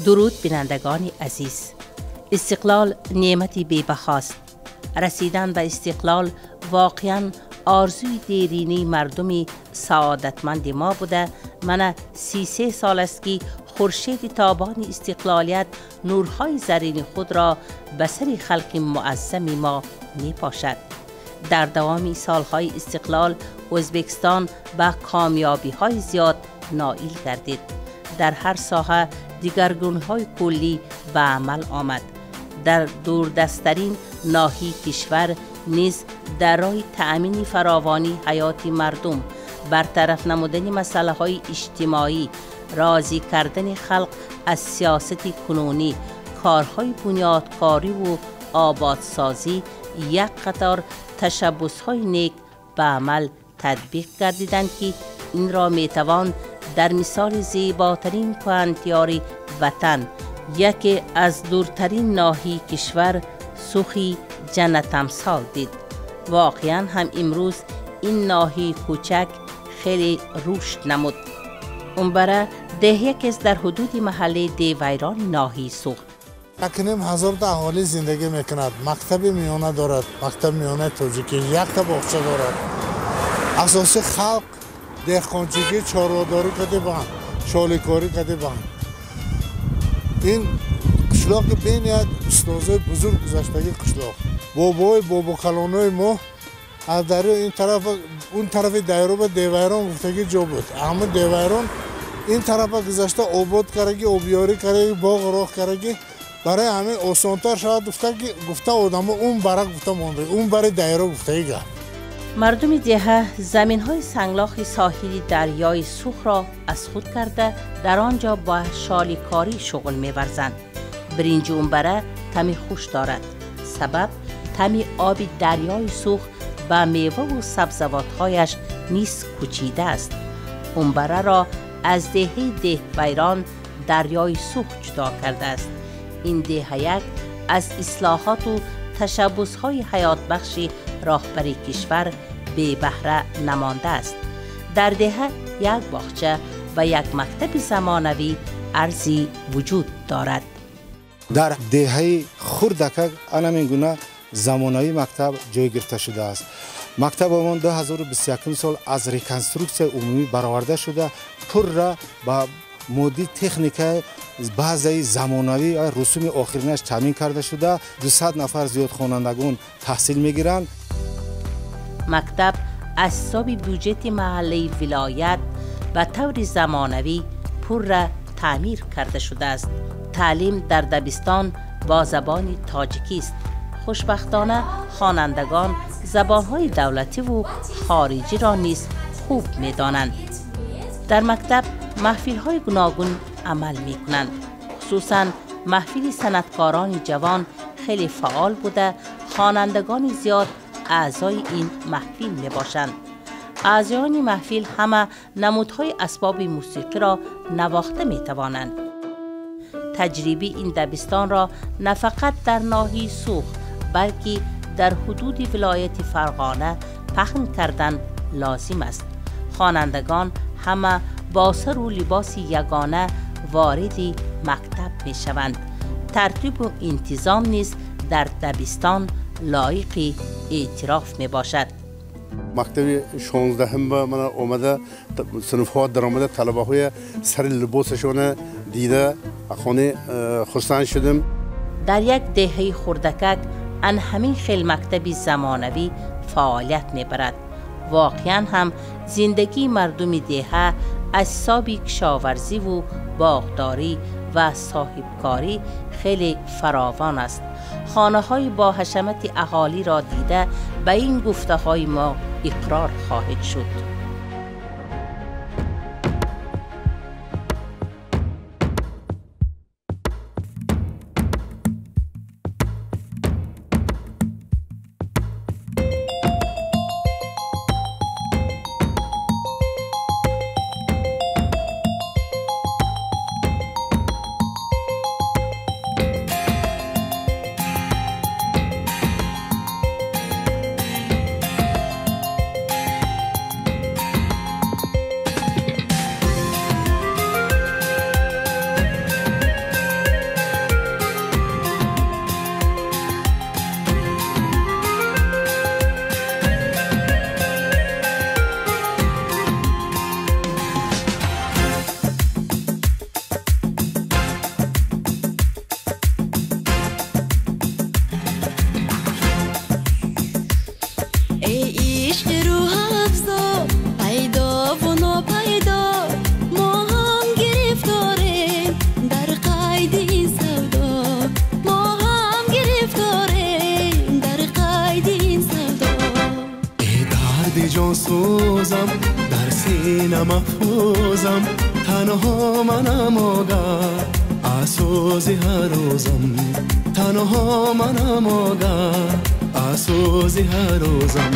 درود بینندگان عزیز. استقلال نعمتی بی‌بهاست. رسیدن به استقلال واقعاً آرزوی دیرینه مردم سعادتمند ما بوده. من 33 سال است که خورشید تابان استقلالیت نورهای زرین خود را به سر خلق معظم ما می پاشد. در دوام سالهای استقلال ازبکستان به کامیابی های زیاد نائل گردید. در هر ساحه دگرگونی‌های کلی به عمل آمد. در دوردستترین ناحیه کشور نیز در راه تأمین فراوانی حیات مردم، برطرف نمودن مسائل اجتماعی، راضی کردن خلق از سیاست کنونی، کارهای بنیادکاری و آبادسازی، یک قطار تشبس‌های نیک به عمل تطبیق گردیدند که این را میتوان در مثال زیباترین کهن‌تیاری وطن، یکی از دورترین ناحیه کشور، سوخی جنت امثال دید. واقعا هم امروز این ناحیه کوچک خیلی رشد نمود. اون برای دهه که در حدود محله دیویران ناحیه سوخ. اکنیم 1000 تا اهالی زندگی میکند. مکتب میانه دارد، مکتب میانه تاجیکی، یک تا باغچه دارد. اساسی خلق دهقانچگی چاره‌داری کرده بند، شالیکاری کرده بند. این قشلاق بین یک استازای بزرگ گذشتگی قشلاق. بابا کلانای ما از دریا این طرف اون طرف دایره به دیویران گفتگی جا بود. اما دیویران این طرف گذشته آباد کردگی، آبیاری کردگی، باغ راه کردگی. برای همین آسان‌تر شاید گفته آدم اون برای گفته مانده، اون برای دایره گفتگی. مردم دهه زمین‌های سنگلاخ ساحلی دریای سوخ را از خود کرده در آنجا با شالیکاری شغل می‌ورزند. برنج اونبره طعم خوش دارد. سبب طعم آب دریای سوخ با میوه و سبزوات‌هایش نیز کوچیده است. اونبره را از دهه دیویران دریای سوخ جدا کرده است. این دهه یک از اصلاحات و تشبس‌های حیات بخش راهبری کشور به بهره نمانده است. در دهه یک باغچه و یک مکتب زمانوی ارزی وجود دارد. در دهه خردک این گونه زمانوی مکتب جای گرفته شده است. مکتب آمان 2021 سال از ریکنستروکسیون عمومی برآورده شده، پر را با مودی تکنیک بعضی زمانوی رسوم آخرینش تامین کرده شده. 200 نفر زیاد خوانندگان تحصیل میگیرند. مکتب از حساب بودجه محلی ولایت به طور زمانوی پر را تعمیر کرده شده است. تعلیم در دبستان با زبان تاجیکی است. خوشبختانه خوانندگان زبانهای دولتی و خارجی را نیز خوب می‌دانند. در مکتب محفل‌های گوناگون عمل می‌کنند. خصوصاً محفل صنعتکاران جوان خیلی فعال بوده. خوانندگان زیاد اعضای این محفل میباشند. اعضایان محفل همه نمودهای اسباب موسیقی را نواخته میتوانند. تجربه این دبستان را نه فقط در ناحیه سوخ بلکه در حدود ولایت فرغانه پهن کردن لازم است. خوانندگان همه با سر و لباس یگانه وارد مکتب میشوند. ترتیب و انتظام نیز در دبستان لایق اعتراف می باشد. مکتب 16 هم به من آمده، صنف ها در آمده، طلبه های سر لباسشون دیده خانه خرسند شدم. در یک دهه خردکک ان همین خیل مکتب زمانوی فعالیت می برد. واقعا هم زندگی مردم دهه از حساب کشاورزی و باغداری و صاحبکاری خیلی فراوان است. خانه های با حشمت اهالی را دیده به این گفته های ما اقرار خواهد شد. محفوظم در سینه محفوظم تنها منم آگاه اسوز هر روزم تنها منم آگاه اسوز هر روزم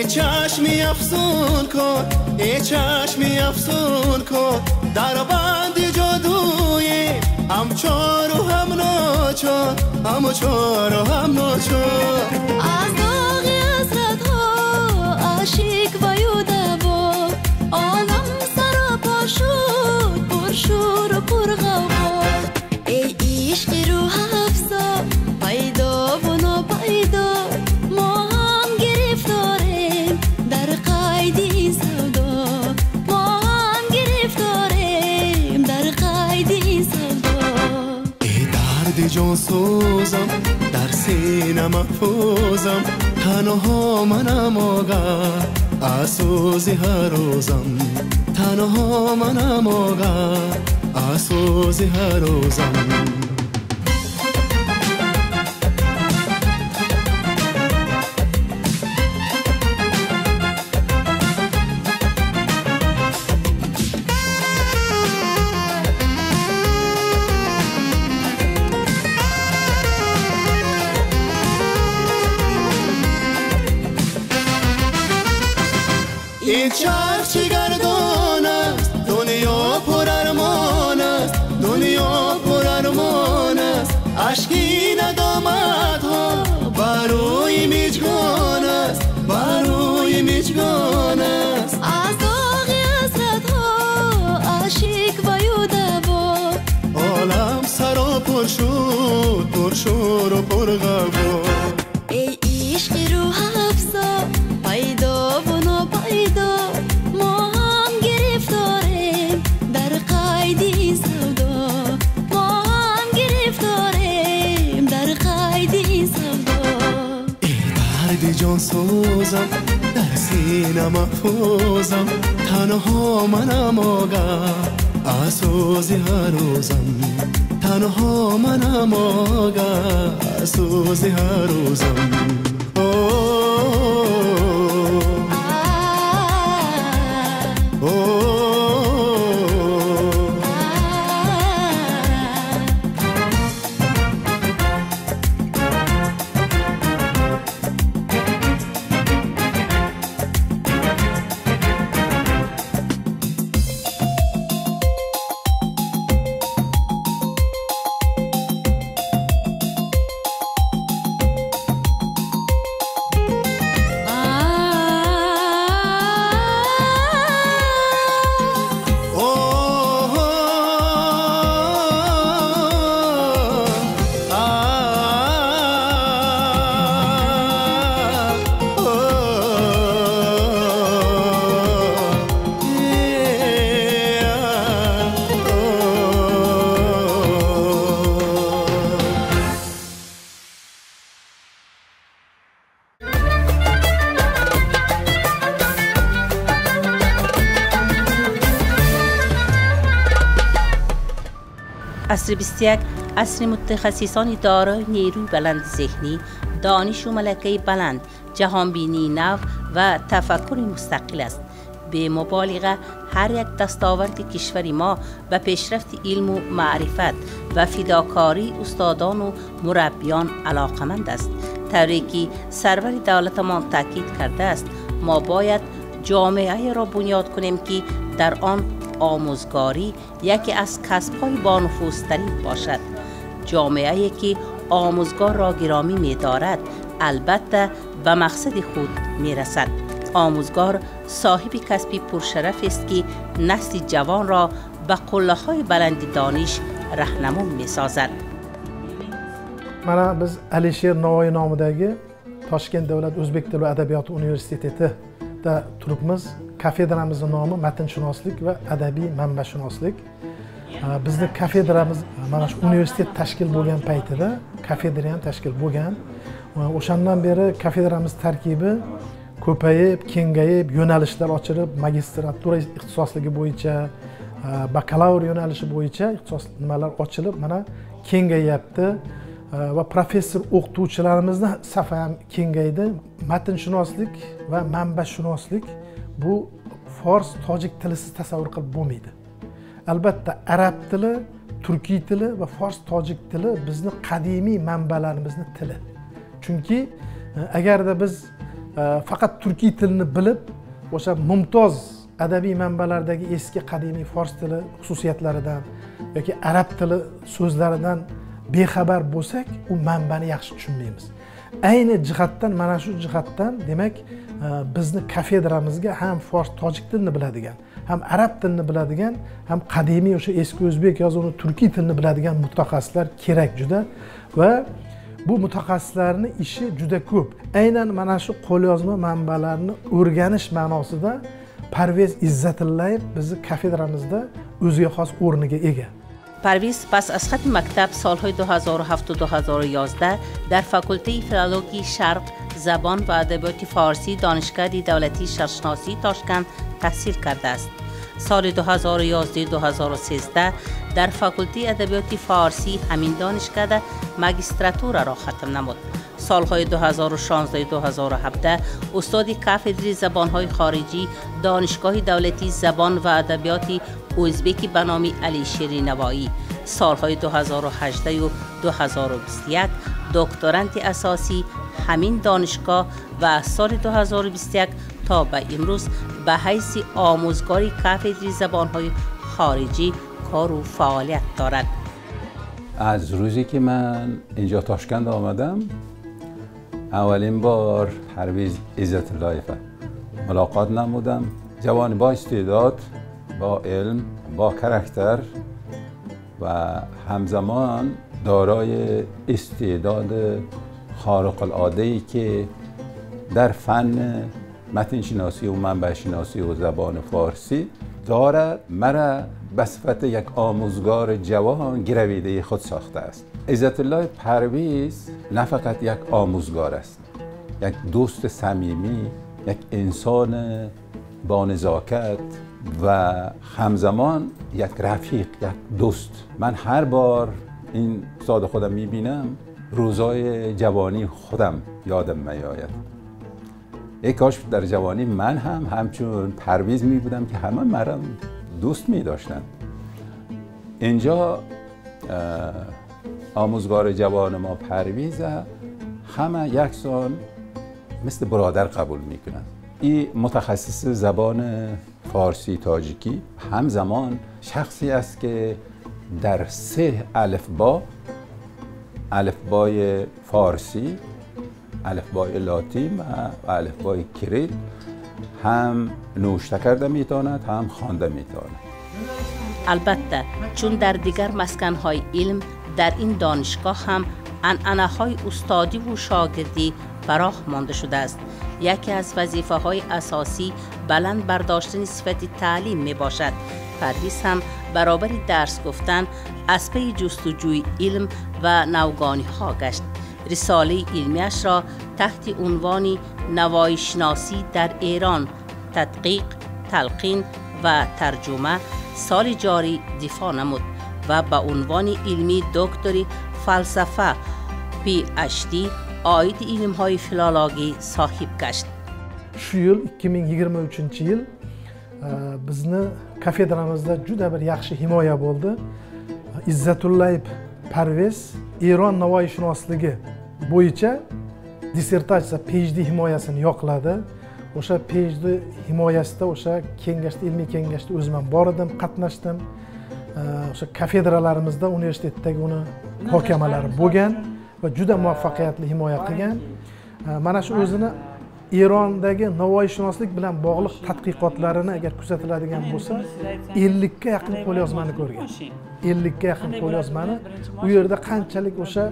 چشمی افسون کن ای چشمی افسون کن در بند جادویی هم چار و هم ناچار هم چار و هم ناچار از داغ حسرت ها عاشق و یودوا عالم سراپا شد پر شور و پر غوغا ای عشق روح افزا پیدا و ناپیدا ما هم گرفتاریم در قید این سودا ما هم گرفتاریم در قید این سودا ای درد جان سوزم در سینه محفوظم تنها منم آگاه اسوز هر روزم تنها منم آگاه اسوز هر روزم این چرخ چه گردان است دنیا پر ارمان است دنیا پر ارمان است اشکی ندامت ها بروی میچگان است بروی میچگان است از داغ حسرت ها عاشق و یودوا عالم سرا پر شد پر شور و پر غوا ای عشق روح افزا پیدا و ناپیدا ما هم گرفتاریم در قید این سودا ما هم گرفتاریم در قید این سودا ای درد جان سوزم در سینه محفوظم تنها منم آگاه اسوز هر روزم تنها منم آگاه اسوز هر روزم عصر 21 عصر متخصصان دارای نیروی بلند ذهنی، دانش و ملکه بلند، جهانبینی نو و تفکر مستقل است. به مبالغه هر یک دستاورد کشور ما به پیشرفت علم و معرفت و فداکاری استادان و مربیان علاقمند است. طوری که سرور دولتمان تاکید کرده است ما باید جامعه را بنیاد کنیم که در آن آموزگاری یکی از کسب‌های بانفوذترین باشد. جامعه‌ای که آموزگار را گرامی می‌دارد البته به مقصد خود می‌رسد. آموزگار صاحب کسبی پرشرف است که نسل جوان را به قله‌های بلند دانش راهنما می‌سازد. Mana biz Alisher Navoiy nomidagi Toshkent davlat o'zbek tili va adabiyoti universitetida turibmiz. Kafedramizning nomi matinshunoslik va adabiy manbashunoslik. bizni kafedramiz mana shu universitet tashkil bo'lgan paytida kafedra ham tashkil bo'lgan. O'shandan beri kafedramiz tarkibi ko'payib, kengayib, yo'nalishlar ochilib, magistratura ixtisosligi bo'yicha, bakalavr yo'nalishi bo'yicha ixtisos nimalar ochilib, mana kengayapti va professor o'qituvchilarimizni safi ham kengaydi. Matnshunoslik va manbashunoslik bu fors, tojik tilisiz tasavvur qilib bo'lmaydi. Albatta arab tili, turkiy tili va fors, tojik tili bizni qadimiy manbalarimizni tili. Chunki agarda biz faqat turkiy tilni bilib, o'sha mumtoz adabiy manbalardagi eski qadimiy fors tili xususiyatlaridan yoki arab tili so'zlaridan bexabar bo'lsak, u manbani yaxshi tushunmaymiz. Ayni jihatdan, mana shu jihatdan, demak, bizni kafedramizga ham fors, tojik tilini biladigan, ham arab tilini biladigan, ham qadimiy o'sha eski o'zbek yozuvini turkiy tilini biladigan mutaxassislar kerak juda va bu mutaxassislarning ishi juda ko'p. Aynan mana shu qo'lyozma manbalarni o'rganish ma'nosida Parvez Izzatullayev bizni kafedramizda o'ziga xos o'rniga ega. پرویز پس از ختم مکتب سالهای 2007 و 2011 در فاکولته فیلولوژی شرق زبان و ادبیات فارسی دانشگاه دولتی شهرشناسی تاشکند تحصیل کرده است. سال 2011-2013 در فاکولته ادبیات فارسی همین دانشگاه ماجستراتور را ختم نمود. سالهای 2016 و 2017 استاد کافدر زبانهای خارجی دانشگاه دولتی زبان و ادبیات ازبکی به نام علی شیرینوایی، سالهای 2018 و 2021 دکترانت اساسی همین دانشگاه و سال 2021 تا به امروز به حیث آموزگار کافدر زبانهای خارجی کار و فعالیت دارد. از روزی که من اینجا تاشکند آمدم، اولین بار پرویز عزت‌اللهیف ملاقات نمودم. جوان با استعداد، با علم، با کاراکتر و همزمان دارای استعداد خارق العاده‌ای که در فن متنشناسی و منبع‌شناسی و زبان فارسی دارد، مرا به صفت یک آموزگار جوان گرویده خود ساخته است. عزت‌الله پرویز نه فقط یک آموزگار است، یک دوست صمیمی، یک انسان با نزاکت و همزمان یک رفیق، یک دوست. من هر بار این استاد خودم میبینم روزای جوانی خودم یادم میآید. ای کاش در جوانی من هم همچون پرویز می بودم که همه مرا دوست می داشتن. اینجا آموزگار جوان ما پرویز همه یکسان مثل برادر قبول می کنند. این متخصص زبان فارسی تاجیکی همزمان شخصی است که در 3 الفبا، الفبای فارسی، الفبای لاتین و الفبای کریل هم نوشته کرده میتواند هم خوانده میتواند. البته چون در دیگر مسکن‌های علم در این دانشگاه هم عنعنه‌های استادی و شاگردی فراخ مانده شده است. یکی از وظیفه‌های اساسی بلند برداشتن صفت تعلیم می باشد. پرویز هم برابر درس گفتن از پی جستجوی علم و نوگانی‌ها گشت. رساله علمیش را تحت عنوان نوایشناسی در ایران، تدقیق، تلقین و ترجمه سال جاری دفاع نمود و به عنوان علمی دکتری فلسفه PhD oid ilmهای filologiya sohib gashti. Shu yil 2023-yil bizni kafedramizda juda bir yaxshi himoya bo'ldi. Izzatullayev Parvez Eron navoiyshunosligi bo'yicha dissertatsiya PhD himoyasini yoqladi. O'sha PhD himoyasida o'sha kengashda, ilmiy kengashda o'zim ham bor edim, qatnashdim. O'sha kafedralarimizda universitetdagi uni muhokamalari bo'lgan va juda muvaffaqiyatli himoya qilgan. Mana shu o'zini Erondagi navoiyshunoslik bilan bog'liq tadqiqotlarini agar kuzatiladigan bo'lsa, 50 ga yaqin qo'lyozmani ko'rgan. 50 ga yaqin qo'lyozmani. U yerda qanchalik o'sha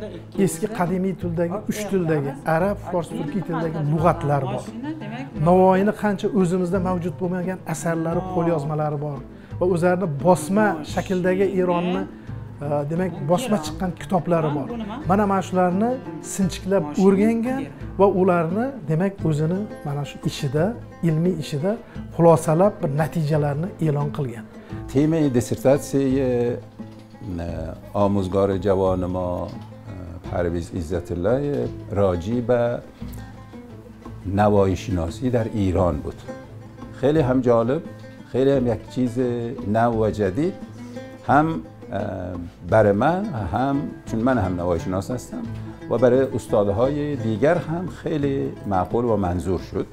eski qadimiy tildagi 3 tildagi arab, fors, turkiy tildagi lug'atlar bor. Navoiyni qancha o'zimizda mavjud bo'lmagan asarlari, qo'lyozmalari bor. va o'zlarini bosma shakldagi Eronni demak bosma chiqqan kitoblari bor. Mana shularni sinchiklab o'rgangan va ularni demak o'zini mana shu ishida, ilmiy ishida xulosalab bir natijalarni e'lon qilgan. تیم دیسرتاسیون آموزگار جوان ما پرویز عزت الله راجع به نوایی شناسی در ایران بود. خیلی هم جالب، خیلی هم یک چیز نو و جدید، هم برای من، هم چون من هم نوایی شناس هستم و برای استادهای دیگر هم خیلی معقول و منظور شد.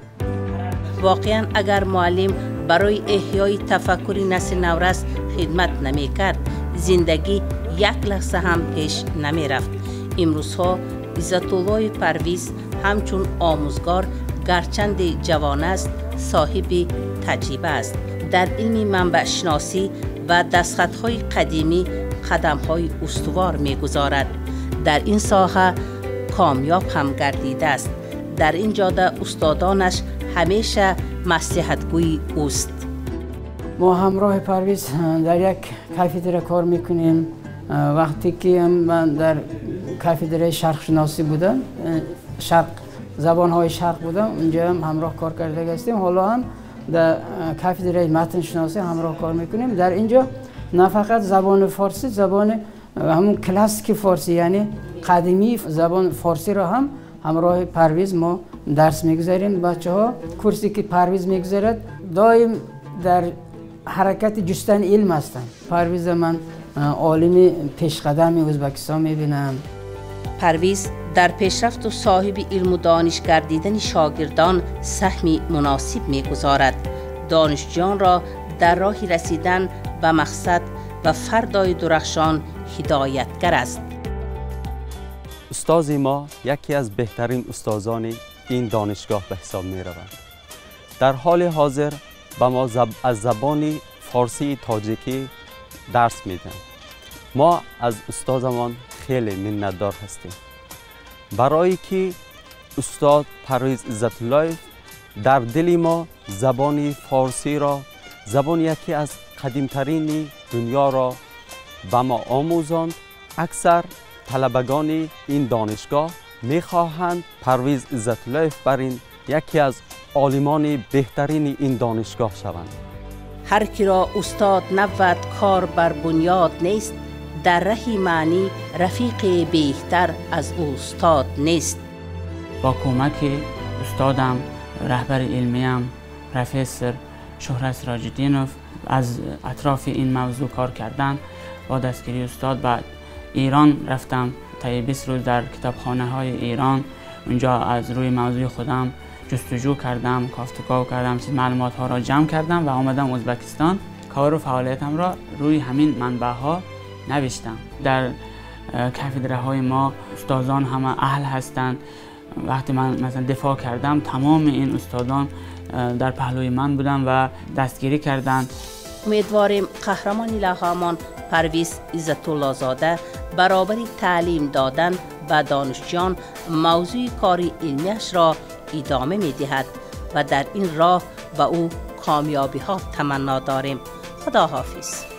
واقعا اگر معلم برای احیای تفکر نسل نورست خدمت نمی کرد، زندگی یک لحظه هم پیش نمی رفت. امروزها عزت الله پرویز همچون آموزگار گرچند جوان است، صاحب تجربه است. در علم منبع شناسی و دستخطهای قدیمی قدمهای استوار می گذارد. در این ساحه کامیاب هم گردیده است. در این جاده استادانش همیشه مصلحتگوی اوست. ما همراه پرویز در یک کافدره کار میکنیم. وقتی که من در کافدره شرق شناسی بودم، شرق زبانهای شرق بودم، اونجا هم همراه کار کرده هستیم. حالا هم در کافدره متن شناسی همراه کار میکنیم. در اینجا نه فقط زبان فارسی، زبان همون کلاسیک فارسی یعنی قدیمی زبان فارسی را هم همراه پرویز ما درس میگذاریم. بچه ها کورسی که پرویز میگذارد دائم در حرکت جستن علم هستند. پرویز من عالم پیشقدم ازبکستان میبینم. پرویز در پیشرفت و صاحب علم و دانش گردیدن شاگردان سهمی مناسب میگذارد. دانشجویان را در راه رسیدن به مقصد و فردای درخشان هدایتگر است. استاد ما یکی از بهترین استادان این دانشگاه به حساب می روند. در حال حاضر به ما از زبان فارسی تاجیکی درس میدن. ما از استادمان خیلی منتدار هستیم. برای که استاد پرویز عزت الله در دل ما زبان فارسی را، زبان یکی از قدیمترین دنیا را به ما آموزاند. اکثر طلبگان این دانشگاه میخواهند پرویز عزت الله برین یکی از عالمان بهترین این دانشگاه شوند. هر کی را استاد نبود کار بر بنیاد نیست، در راه معنی رفیق بهتر از استاد نیست. با کمک استادم رهبر علمیم پروفسور شهرت سراج‌الدینوف از اطراف این موضوع کار کردن. با دستگیری استاد بعد ایران رفتم. تا 20 روز در کتابخانه های ایران اونجا از روی موضوع خودم جستجو کردم، کافتکاو کردم، معلومات ها را جمع کردم و آمدم ازبکستان. کار و فعالیتم را روی همین منبع ها نوشتم. در کافدره های ما استادان همه اهل هستند. وقتی من مثلا دفاع کردم تمام این استادان در پهلوی من بودن و دستگیری کردند. امیدواریم قهرمان لوحه‌مان پرویز عزت الله زاده برابری تعلیم دادن به دانشجویان موضوع کار علمیش را ادامه می دهد و در این راه به او کامیابی ها تمنا داریم. خدا حافظ.